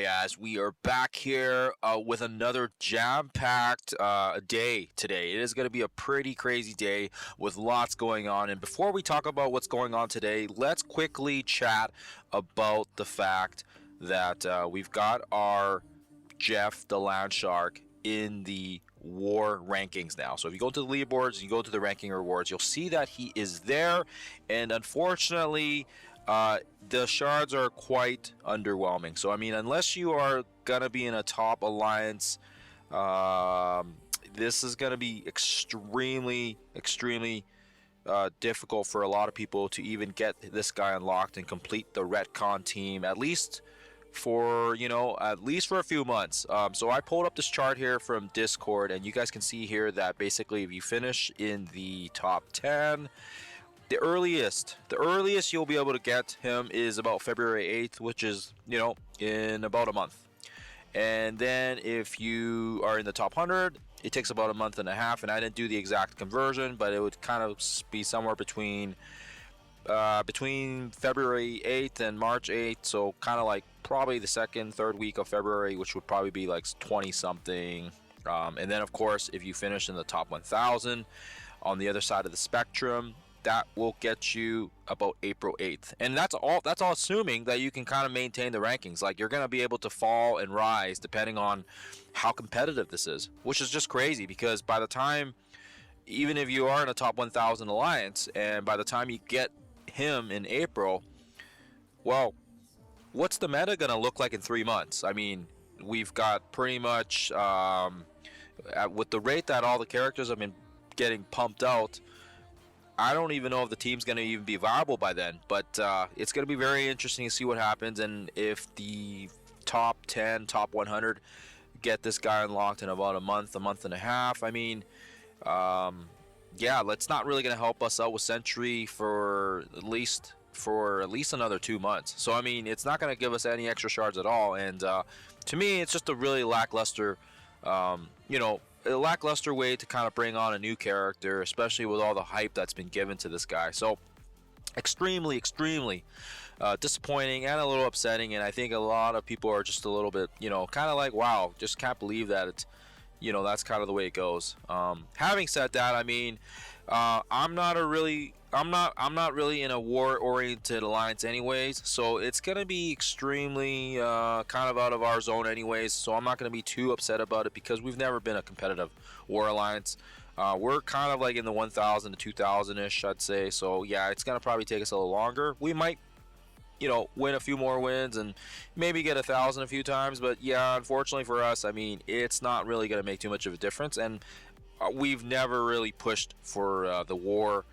as we are back here with another jam-packed day today. It is going to be a pretty crazy day with lots going on. And before we talk about what's going on today, let's quickly chat about the fact that we've got our Jeff the Land Shark in the war rankings now. So if you go to the leaderboards, you go to the ranking rewards, you'll see that he is there. And unfortunately, the shards are quite underwhelming. So I mean, unless you are gonna be in a top alliance, this is gonna be extremely difficult for a lot of people to even get this guy unlocked and complete the retcon team, at least for a few months. So I pulled up this chart here from Discord, and you guys can see here that basically if you finish in the top 10, the earliest you'll be able to get him is about February 8th, which is in about a month. And then if you are in the top 100, it takes about a month and a half, and I didn't do the exact conversion, but it would kind of be somewhere between February 8th and March 8th, so kind of like probably the second, third week of February, which would probably be like 20 something. And then of course, if you finish in the top 1000 on the other side of the spectrum, that will get you about April 8th. And that's all assuming that you can kind of maintain the rankings. Like, you're going to be able to fall and rise depending on how competitive this is, which is just crazy, because by the time, even if you are in a top 1000 alliance, and by the time you get him in April, well, what's the meta gonna look like in 3 months? I mean, we've got pretty much with the rate that all the characters have been getting pumped out, I don't even know if the team's gonna even be viable by then. But it's gonna be very interesting to see what happens, and if the top 10, top 100 get this guy unlocked in about a month and a half. I mean, yeah, that's not really going to help us out with Sentry for at least another 2 months. So I mean, it's not going to give us any extra shards at all. And to me, it's just a really lackluster, a lackluster way to kind of bring on a new character, especially with all the hype that's been given to this guy. So extremely disappointing and a little upsetting. And I think a lot of people are just a little bit, kind of like, wow, just can't believe that it's, that's kind of the way it goes. Having said that, I mean, I'm not really in a war-oriented alliance anyways, so it's gonna be extremely kind of out of our zone anyways. So I'm not gonna be too upset about it, because we've never been a competitive war alliance. We're kind of like in the 1000 to 2000 ish, I'd say. So yeah, it's gonna probably take us a little longer. We might win a few more wins and maybe get 1000 a few times, but yeah, unfortunately for us, I mean, it's not really going to make too much of a difference. And we've never really pushed for the war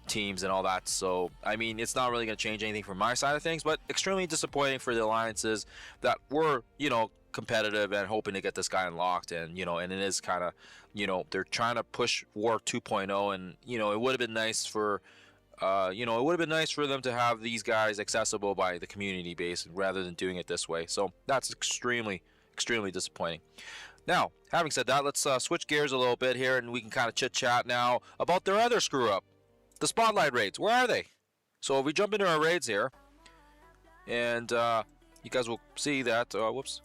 teams and all that, so I mean, it's not really going to change anything from my side of things. But extremely disappointing for the alliances that were competitive and hoping to get this guy unlocked. And and it is kind of they're trying to push war 2.0, and it would have been nice for it would have been nice for them to have these guys accessible by the community base rather than doing it this way. So that's extremely disappointing. Now, having said that, let's switch gears a little bit here, and we can kind of chit chat now about their other screw up, the spotlight raids. Where are they? So if we jump into our raids here, and you guys will see that. Whoops,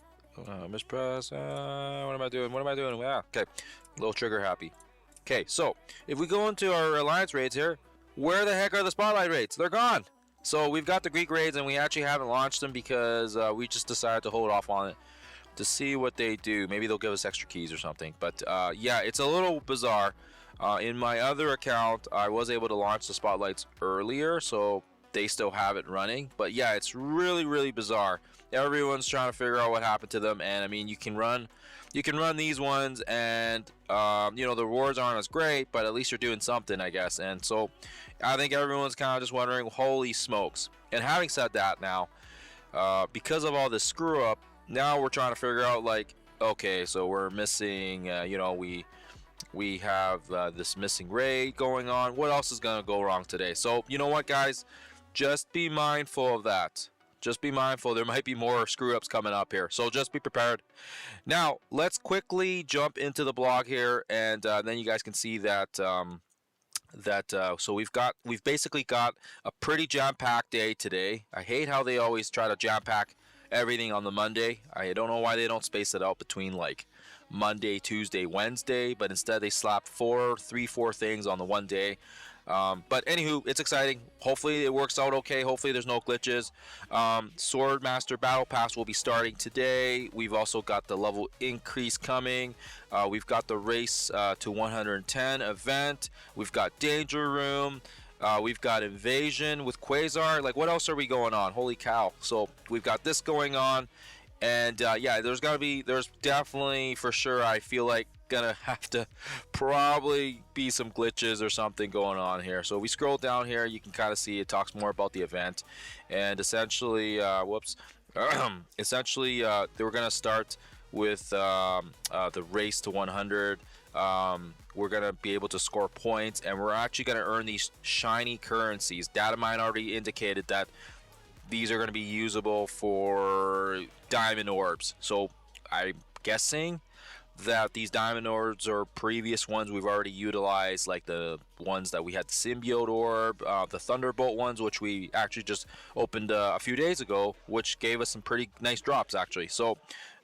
mispress. What am I doing? Yeah, okay, a little trigger happy. Okay, so if we go into our alliance raids here, where the heck are the spotlight raids? They're gone. So we've got the Greek raids, and we actually haven't launched them because we just decided to hold off on it to see what they do. Maybe they'll give us extra keys or something. But yeah, it's a little bizarre. In my other account, I was able to launch the spotlights earlier, so they still have it running. But yeah, it's really bizarre. Everyone's trying to figure out what happened to them. And I mean, you can run these ones, and the rewards aren't as great, but at least you're doing something, I guess. And so I think everyone's kind of just wondering, holy smokes. And having said that, now because of all this screw up, now we're trying to figure out, like, okay, so we're missing we have this missing raid going on. What else is gonna go wrong today? So you know what, guys, just be mindful of that. Just be mindful. There might be more screw ups coming up here, so just be prepared. Now let's quickly jump into the blog here, and then you guys can see that so we've basically got a pretty jam-packed day today. I hate how they always try to jam-pack everything on the Monday. I don't know why they don't space it out between like Monday, Tuesday, Wednesday, but instead they slap four things on the one day. But anywho, it's exciting. Hopefully it works out okay. Hopefully there's no glitches. Swordmaster Battle Pass will be starting today. We've also got the level increase coming. We've got the race to 110 event. We've got Danger Room. We've got Invasion with Quasar. Like, what else are we going on? Holy cow. So we've got this going on. And yeah, there's definitely for sure, I feel like gonna have to probably be some glitches or something going on here. So we scroll down here, you can kind of see it talks more about the event, and essentially essentially they were gonna start with the race to 100. We're gonna be able to score points, and we're actually gonna earn these shiny currencies. Datamine already indicated that these are going to be usable for diamond orbs. So I'm guessing that these diamond orbs are previous ones we've already utilized, like the ones that we had the symbiote orb, the thunderbolt ones, which we actually just opened a few days ago, which gave us some pretty nice drops actually. So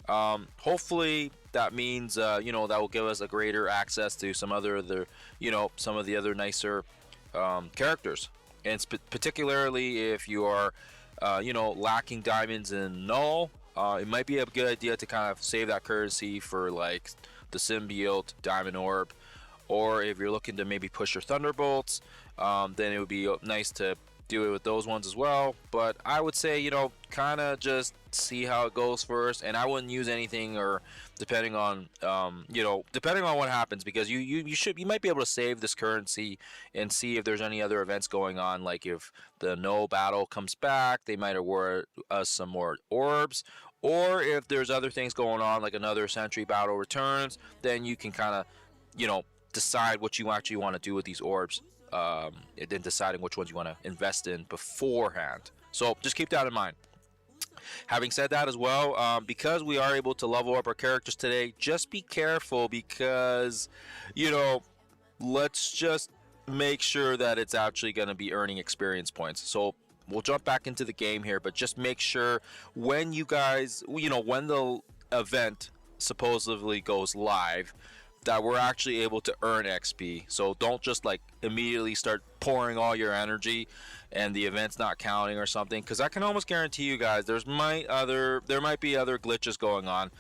hopefully that means that will give us a greater access to some of the other nicer characters, and particularly if you are lacking diamonds in null, it might be a good idea to kind of save that currency for like the symbiote diamond orb, or if you're looking to maybe push your thunderbolts, then it would be nice to do it with those ones as well. But I would say kind of just see how it goes first, and I wouldn't use anything, or depending on what happens, because you might be able to save this currency and see if there's any other events going on. Like if the no battle comes back, they might award us some more orbs, or if there's other things going on, like another sentry battle returns, then you can kind of decide what you actually want to do with these orbs, and then deciding which ones you want to invest in beforehand. So just keep that in mind. Having said that as well, because we are able to level up our characters today, just be careful, because let's just make sure that it's actually going to be earning experience points. So we'll jump back into the game here, but just make sure when you guys, when the event supposedly goes live, that we're actually able to earn XP. So don't just like immediately start pouring all your energy and the event's not counting or something, because I can almost guarantee you guys there might be other glitches going on,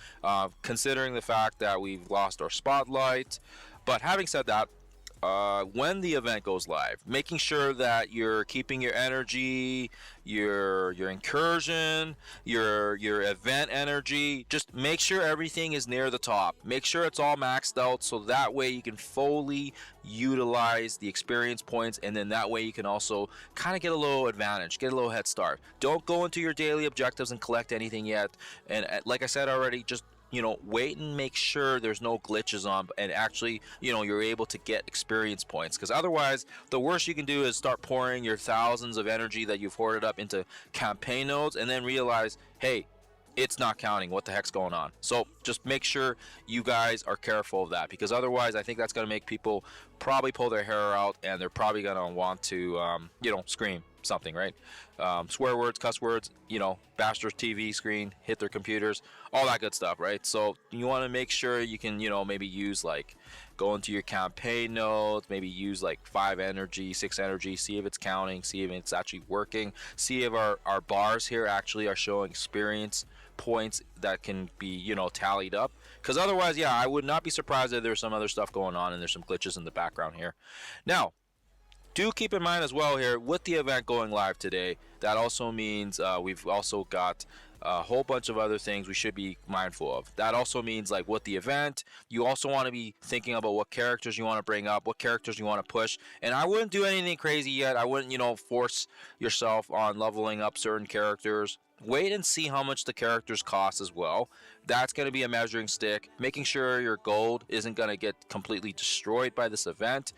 considering the fact that we've lost our spotlight. But having said that, when the event goes live, making sure that you're keeping your energy, your incursion, your event energy, just make sure everything is near the top. Make sure it's all maxed out, so that way you can fully utilize the experience points, and then that way you can also kind of get a little advantage, get a little head start. Don't go into your daily objectives and collect anything yet, and like I said already, just wait and make sure there's no glitches on, and actually, you're able to get experience points. Because otherwise, the worst you can do is start pouring your thousands of energy that you've hoarded up into campaign nodes, and then realize, hey, it's not counting. What the heck's going on? So just make sure you guys are careful of that, because otherwise, I think that's going to make people probably pull their hair out, and they're probably going to want to, scream something, right? Swear words, cuss words, bash their TV screen, hit their computers, all that good stuff, right? So you want to make sure you can, maybe use go into your campaign nodes, maybe use 5 energy, 6 energy, see if it's counting, see if it's actually working, see if our bars here actually are showing experience points that can be, tallied up. Because otherwise, yeah, I would not be surprised if there's some other stuff going on and there's some glitches in the background here. Now, do keep in mind as well here, with the event going live today, that also means we've also got a whole bunch of other things we should be mindful of. That also means with the event, you also want to be thinking about what characters you want to bring up, what characters you want to push. And I wouldn't do anything crazy yet. I wouldn't, force yourself on leveling up certain characters. Wait and see how much the characters cost as well. That's going to be a measuring stick, making sure your gold isn't going to get completely destroyed by this event.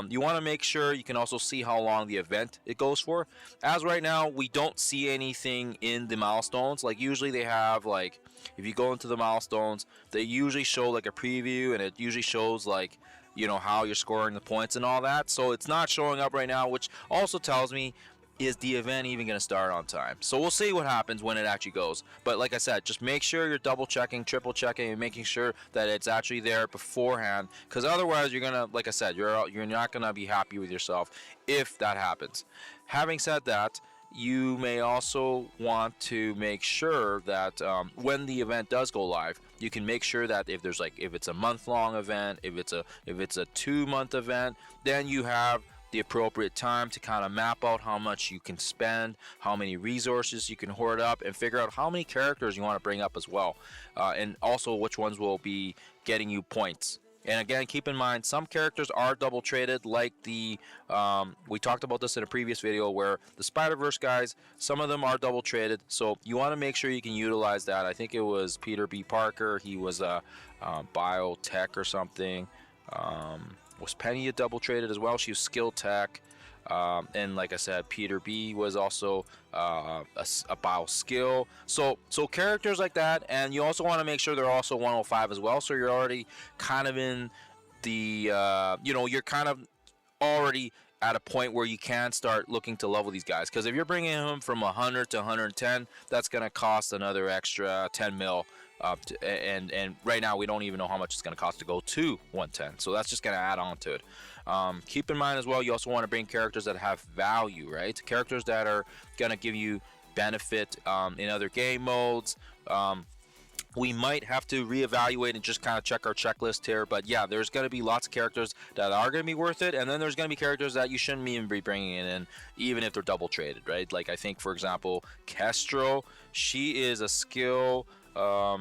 You want to make sure you can also see how long the event it goes for. As right now, we don't see anything in the milestones. Usually they have if you go into the milestones, they usually show a preview, and it usually shows how you're scoring the points and all that. So it's not showing up right now, which also tells me is the event even going to start on time? So we'll see what happens when it actually goes. But like I said, just make sure you're double checking, triple checking, and making sure that it's actually there beforehand. Because otherwise, you're gonna, like I said, you're not gonna be happy with yourself if that happens. Having said that, you may also want to make sure that when the event does go live, you can make sure that if it's a month-long event, if it's a 2-month event, then you have the appropriate time to kind of map out how much you can spend, how many resources you can hoard up, and figure out how many characters you want to bring up as well, and also which ones will be getting you points. And again, keep in mind, some characters are double traded, like we talked about this in a previous video, where the Spider-Verse guys, some of them are double traded, so you want to make sure you can utilize that. I think it was Peter B. Parker, he was a biotech or something. Was Penny a double traded as well? She was skill tech. And like I said, Peter B was also a bio skill. So characters like that, and you also want to make sure they're also 105 as well. So you're already kind of in the you're kind of already at a point where you can start looking to level these guys. Because if you're bringing them from 100 to 110, that's going to cost another extra 10 mil. And right now we don't even know how much it's going to cost to go to 110, so that's just going to add on to it. Keep in mind as well, you also want to bring characters that have value, right? Characters that are going to give you benefit in other game modes. We might have to reevaluate and just kind of check our checklist here, but yeah, there's going to be lots of characters that are going to be worth it, and then there's going to be characters that you shouldn't even be bringing in, even if they're double traded, right? Like I think, for example, Kestro, she is a skill. I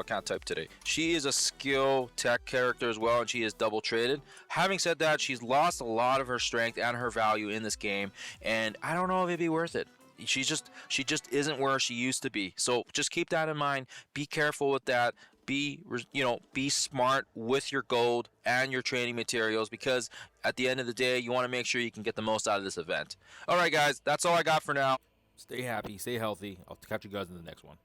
can't type today. She is a skill tech character as well, and she is double traded. Having said that, she's lost a lot of her strength and her value in this game, and I don't know if it'd be worth it. She just isn't where she used to be. So just keep that in mind. Be careful with that. Be smart with your gold and your training materials, because at the end of the day, you want to make sure you can get the most out of this event. All right, guys, that's all I got for now. Stay happy, stay healthy. I'll catch you guys in the next one.